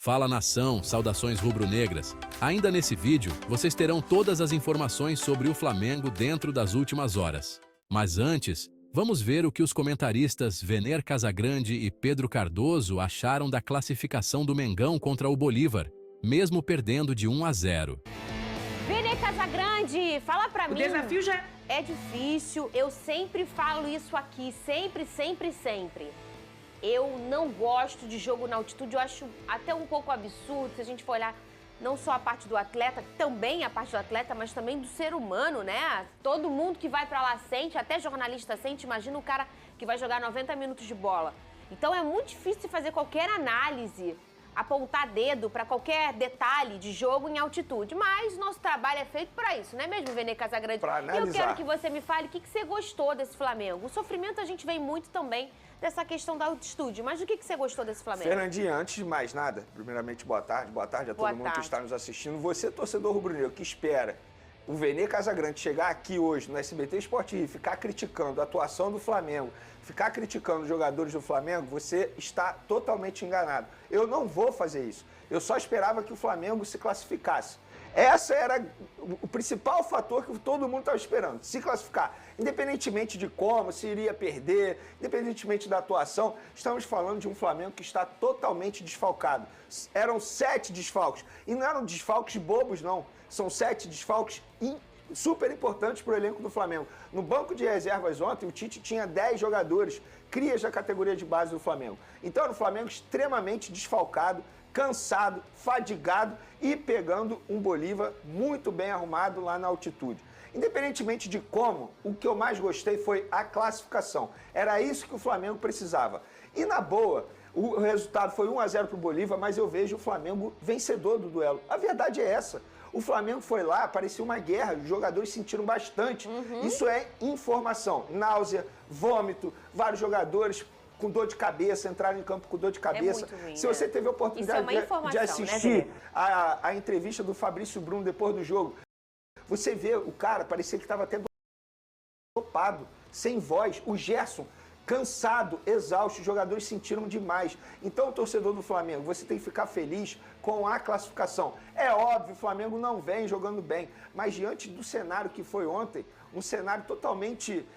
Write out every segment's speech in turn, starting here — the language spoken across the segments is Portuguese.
Fala nação, saudações rubro-negras. Ainda nesse vídeo, vocês terão todas as informações sobre o Flamengo dentro das últimas horas. Mas antes, vamos ver o que os comentaristas Vener Casagrande e Pedro Cardoso acharam da classificação do Mengão contra o Bolívar, mesmo perdendo de 1-0. Vener Casagrande, fala pra mim. O desafio já é difícil, eu sempre falo isso aqui, sempre. Eu não gosto de jogo na altitude, eu acho até um pouco absurdo, se a gente for olhar não só a parte do atleta, também a parte do atleta, mas também do ser humano, né? Todo mundo que vai pra lá sente, até jornalista sente, imagina o cara que vai jogar 90 minutos de bola. Então é muito difícil fazer qualquer análise, apontar dedo para qualquer detalhe de jogo em altitude. Mas nosso trabalho é feito para isso, não é mesmo, Vener Casagrande? Pra analisar. Eu quero que você me fale o que você gostou desse Flamengo. O sofrimento a gente vem muito também dessa questão da altitude, mas o que você gostou desse Flamengo? Fernandinha, antes de mais nada, primeiramente boa tarde a todo mundo que está nos assistindo. Você, torcedor rubro-negro, que espera o Vener Casagrande chegar aqui hoje no SBT Sport Rio, ficar criticando a atuação do Flamengo, ficar criticando os jogadores do Flamengo, você está totalmente enganado. Eu não vou fazer isso. Eu só esperava que o Flamengo se classificasse. Essa era o principal fator que todo mundo estava esperando, se classificar. Independentemente de como, se iria perder, independentemente da atuação, estamos falando de um Flamengo que está totalmente desfalcado. Eram 7 desfalques. E não eram desfalques bobos, não. São 7 desfalques super importantes para o elenco do Flamengo. No banco de reservas ontem, o Tite tinha 10 jogadores, crias da categoria de base do Flamengo. Então era um Flamengo extremamente desfalcado, cansado, fadigado e pegando um Bolívar muito bem arrumado lá na altitude. Independentemente de como, o que eu mais gostei foi a classificação. Era isso que o Flamengo precisava. E na boa, o resultado foi 1-0 para o Bolívar, mas eu vejo o Flamengo vencedor do duelo. A verdade é essa. O Flamengo foi lá, parecia uma guerra, os jogadores sentiram bastante. Isso é informação. Náusea, vômito, vários jogadores com dor de cabeça, entraram em campo com dor de cabeça. É muito ruim, se você teve a oportunidade de assistir, né, a entrevista do Fabrício Bruno depois do jogo, você vê o cara, parecia que estava até dopado, sem voz. O Gerson, cansado, exausto, os jogadores sentiram demais. Então, torcedor do Flamengo, você tem que ficar feliz com a classificação. É óbvio, o Flamengo não vem jogando bem, mas diante do cenário que foi ontem, um cenário totalmente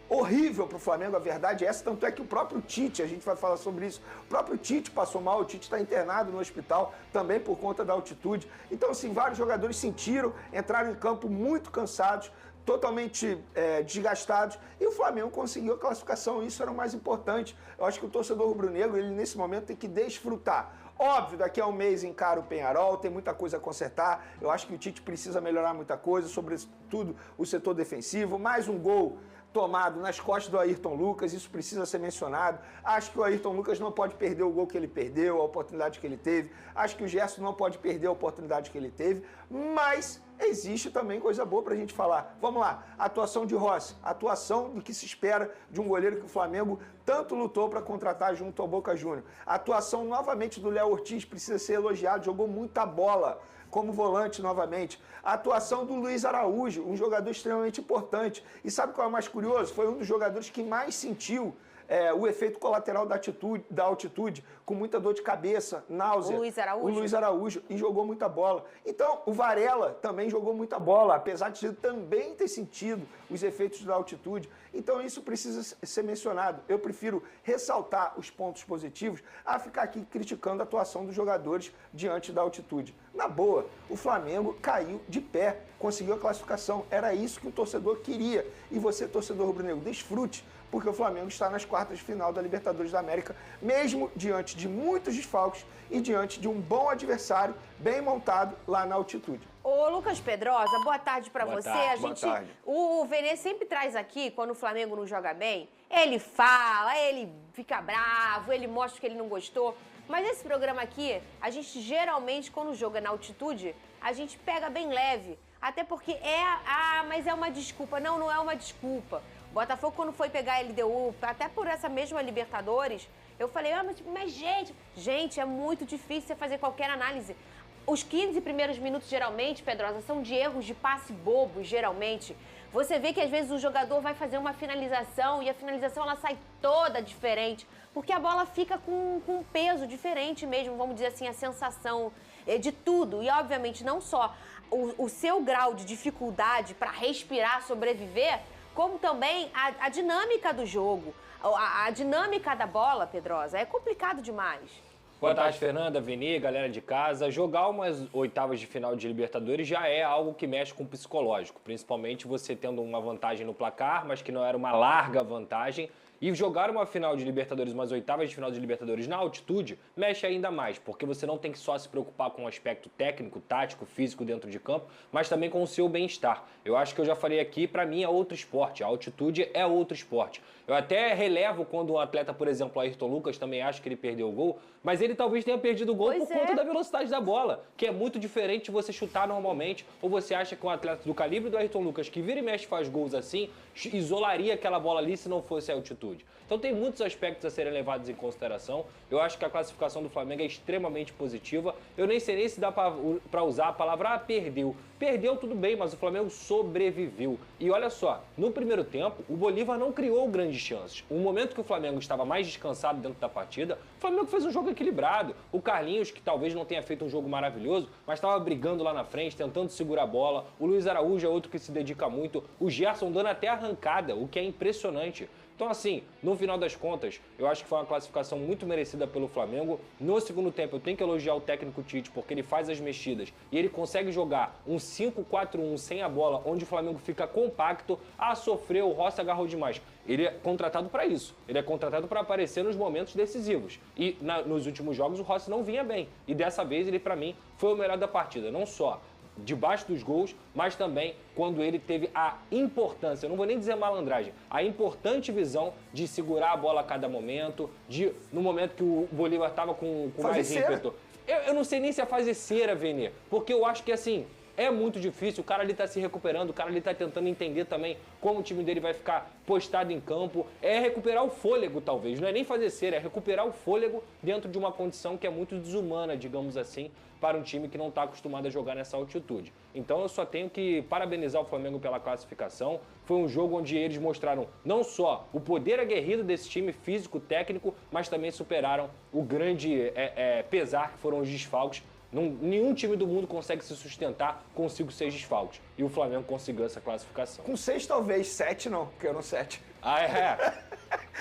horrível para o Flamengo, a verdade é essa, tanto é que o próprio Tite, a gente vai falar sobre isso, o próprio Tite passou mal, o Tite está internado no hospital, também por conta da altitude. Então, assim, vários jogadores sentiram, entraram em campo muito cansados, totalmente desgastados, e o Flamengo conseguiu a classificação, isso era o mais importante. Eu acho que o torcedor rubro-negro, ele nesse momento tem que desfrutar. Óbvio, daqui a um mês encara o Penharol, tem muita coisa a consertar, eu acho que o Tite precisa melhorar muita coisa, sobretudo o setor defensivo, mais um gol tomado nas costas do Ayrton Lucas, isso precisa ser mencionado. Acho que o Ayrton Lucas não pode perder o gol que ele perdeu, a oportunidade que ele teve. Acho que o Gerson não pode perder a oportunidade que ele teve, mas existe também coisa boa pra gente falar. Vamos lá, a atuação de Rossi, a atuação do que se espera de um goleiro que o Flamengo tanto lutou para contratar junto ao Boca Juniors. A atuação novamente do Léo Ortiz precisa ser elogiado, jogou muita bola como volante novamente. A atuação do Luiz Araújo, um jogador extremamente importante. E sabe qual é o mais curioso? Foi um dos jogadores que mais sentiu o efeito colateral da altitude, com muita dor de cabeça, náusea. O Luiz Araújo? O Luiz Araújo, e jogou muita bola. Então, o Varela também jogou muita bola, apesar de também ter sentido os efeitos da altitude. Então, isso precisa ser mencionado. Eu prefiro ressaltar os pontos positivos a ficar aqui criticando a atuação dos jogadores diante da altitude. Na boa, o Flamengo caiu de pé, conseguiu a classificação. Era isso que o torcedor queria. E você, torcedor rubro-negro, desfrute, porque o Flamengo está nas quartas de final da Libertadores da América, mesmo diante de muitos desfalques e diante de um bom adversário bem montado lá na altitude. Ô, Lucas Pedrosa, boa tarde pra você. Boa tarde. O Vener sempre traz aqui, quando o Flamengo não joga bem, ele fala, ele fica bravo, ele mostra que ele não gostou. Mas esse programa aqui, a gente geralmente, quando joga na altitude, a gente pega bem leve. Até porque mas é uma desculpa. Não, não é uma desculpa. O Botafogo, quando foi pegar a LDU, até por essa mesma Libertadores, eu falei, mas gente, é muito difícil você fazer qualquer análise. Os 15 primeiros minutos, geralmente, Pedrosa, são de erros de passe bobos, geralmente. Você vê que às vezes o jogador vai fazer uma finalização e a finalização ela sai toda diferente, porque a bola fica com um peso diferente mesmo, vamos dizer assim, a sensação de tudo. E obviamente não só o seu grau de dificuldade para respirar, sobreviver, como também a dinâmica do jogo, a dinâmica da bola, Pedrosa, é complicado demais. Boa tarde, Fernanda, Vini, galera de casa. Jogar umas oitavas de final de Libertadores já é algo que mexe com o psicológico, principalmente você tendo uma vantagem no placar, mas que não era uma larga vantagem. E jogar uma final de Libertadores, umas oitavas de final de Libertadores na altitude, mexe ainda mais, porque você não tem que só se preocupar com o aspecto técnico, tático, físico dentro de campo, mas também com o seu bem-estar. Eu acho que eu já falei aqui, pra mim é outro esporte, a altitude é outro esporte. Eu até relevo quando um atleta, por exemplo, o Ayrton Lucas, também acho que ele perdeu o gol, mas ele talvez tenha perdido o gol por conta da velocidade da bola, que é muito diferente de você chutar normalmente, ou você acha que um atleta do calibre do Ayrton Lucas, que vira e mexe faz gols assim, isolaria aquela bola ali se não fosse a altitude. Então tem muitos aspectos a serem levados em consideração. Eu acho que a classificação do Flamengo é extremamente positiva. Eu nem sei nem se dá para usar a palavra perdeu. Perdeu tudo bem, mas o Flamengo sobreviveu. E olha só, no primeiro tempo, o Bolívar não criou grandes chances. O momento que o Flamengo estava mais descansado dentro da partida, o Flamengo fez um jogo equilibrado. O Carlinhos, que talvez não tenha feito um jogo maravilhoso, mas estava brigando lá na frente, tentando segurar a bola. O Luiz Araújo é outro que se dedica muito. O Gerson dando até arrancada, o que é impressionante. Então, assim, no final das contas, eu acho que foi uma classificação muito merecida pelo Flamengo. No segundo tempo, eu tenho que elogiar o técnico Tite, porque ele faz as mexidas e ele consegue jogar um 5-4-1 sem a bola, onde o Flamengo fica compacto. Sofreu, o Rossi agarrou demais. Ele é contratado para isso. Ele é contratado para aparecer nos momentos decisivos. E nos últimos jogos, o Rossi não vinha bem. E dessa vez, ele, para mim, foi o melhor da partida. Não só debaixo dos gols, mas também quando ele teve a importância, eu não vou nem dizer malandragem, a importante visão de segurar a bola a cada momento, no momento que o Bolívar estava com mais ímpeto. Eu não sei nem se é fazer cera, Vene, porque eu acho que assim, é muito difícil, o cara ali tá se recuperando, o cara ali tá tentando entender também como o time dele vai ficar postado em campo. É recuperar o fôlego, talvez, não é nem fazer cera, é recuperar o fôlego dentro de uma condição que é muito desumana, digamos assim, para um time que não está acostumado a jogar nessa altitude. Então eu só tenho que parabenizar o Flamengo pela classificação. Foi um jogo onde eles mostraram não só o poder aguerrido desse time físico-técnico, mas também superaram o grande pesar que foram os desfalques. Nenhum time do mundo consegue se sustentar com 5, 6 desfalques. E o Flamengo conseguiu essa classificação. Com 6 talvez, 7 não, porque eu não 7.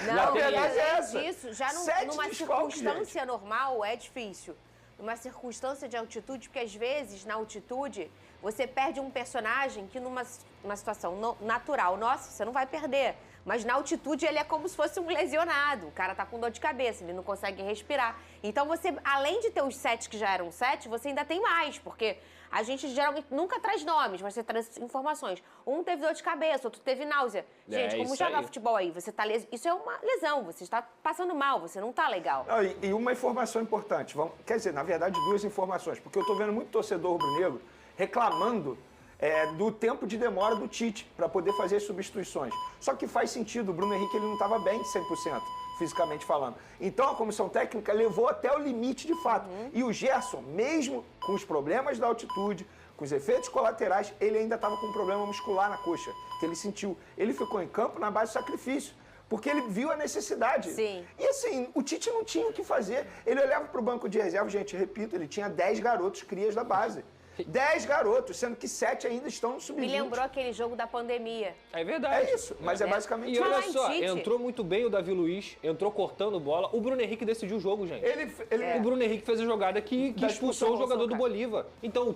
Não, é disso, já numa circunstância normal é difícil. Numa circunstância de altitude, porque às vezes na altitude você perde um personagem que numa situação natural, nossa, você não vai perder. Mas na altitude ele é como se fosse um lesionado. O cara tá com dor de cabeça, ele não consegue respirar. Então você, além de ter os 7 que já eram 7, você ainda tem mais, porque a gente geralmente nunca traz nomes, mas você traz informações. Um teve dor de cabeça, outro teve náusea. Gente, como jogar futebol aí? Você tá isso é uma lesão, você está passando mal, você não tá legal. E uma informação importante, quer dizer, na verdade, 2 informações, porque eu tô vendo muito torcedor rubro-negro reclamando do tempo de demora do Tite para poder fazer as substituições. Só que faz sentido, o Bruno Henrique ele não estava bem 100%, fisicamente falando. Então a comissão técnica levou até o limite de fato. E o Gerson, mesmo com os problemas da altitude, com os efeitos colaterais, ele ainda estava com um problema muscular na coxa, que ele sentiu. Ele ficou em campo na base do sacrifício, porque ele viu a necessidade. Sim. E assim, o Tite não tinha o que fazer. Ele olhava para o banco de reserva, gente, repito, ele tinha 10 garotos crias da base. 10 garotos, sendo que 7 ainda estão no sub-20. Me lembrou aquele jogo da pandemia. É verdade. É isso, mas é basicamente isso. E olha só, Tite. entrou muito bem o Davi Luiz, entrou cortando bola. O Bruno Henrique decidiu o jogo, gente. O Bruno Henrique fez a jogada que expulsou o jogador do Bolívar. Então,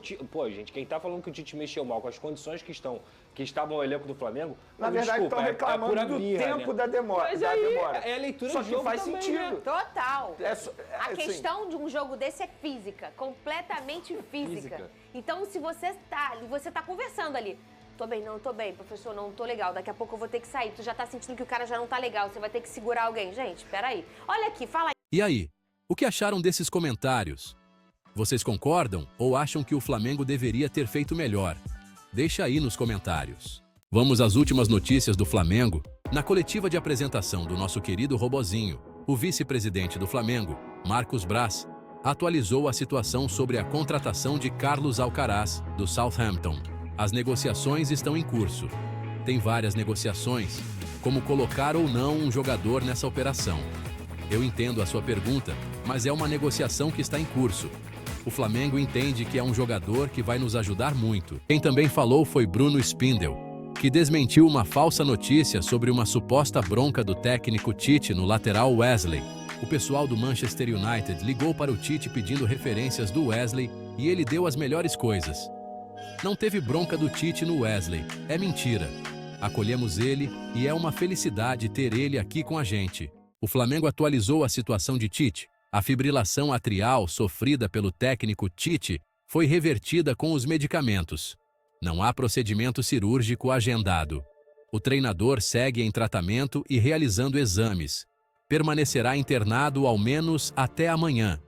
gente, quem tá falando que o Tite mexeu mal com as condições que estavam no elenco do Flamengo, na verdade estão reclamando do tempo da demora. Mas aí é a leitura Só do jogo que faz também, sentido. né? Total. A assim, questão de um jogo desse é física, completamente física. Então, se você tá conversando ali, tô bem, não tô bem, professor, não tô legal, daqui a pouco eu vou ter que sair, tu já tá sentindo que o cara já não tá legal, você vai ter que segurar alguém. Gente, peraí, olha aqui, fala aí. E aí, o que acharam desses comentários? Vocês concordam ou acham que o Flamengo deveria ter feito melhor? Deixa aí nos comentários. Vamos às últimas notícias do Flamengo. Na coletiva de apresentação do nosso querido robozinho, o vice-presidente do Flamengo, Marcos Braz, atualizou a situação sobre a contratação de Carlos Alcaraz, do Southampton. As negociações estão em curso. Tem várias negociações, como colocar ou não um jogador nessa operação. Eu entendo a sua pergunta, mas é uma negociação que está em curso. O Flamengo entende que é um jogador que vai nos ajudar muito. Quem também falou foi Bruno Spindel, que desmentiu uma falsa notícia sobre uma suposta bronca do técnico Tite no lateral Wesley. O pessoal do Manchester United ligou para o Tite pedindo referências do Wesley e ele deu as melhores coisas. Não teve bronca do Tite no Wesley, é mentira. Acolhemos ele e é uma felicidade ter ele aqui com a gente. O Flamengo atualizou a situação de Tite. A fibrilação atrial sofrida pelo técnico Tite foi revertida com os medicamentos. Não há procedimento cirúrgico agendado. O treinador segue em tratamento e realizando exames. Permanecerá internado ao menos até amanhã.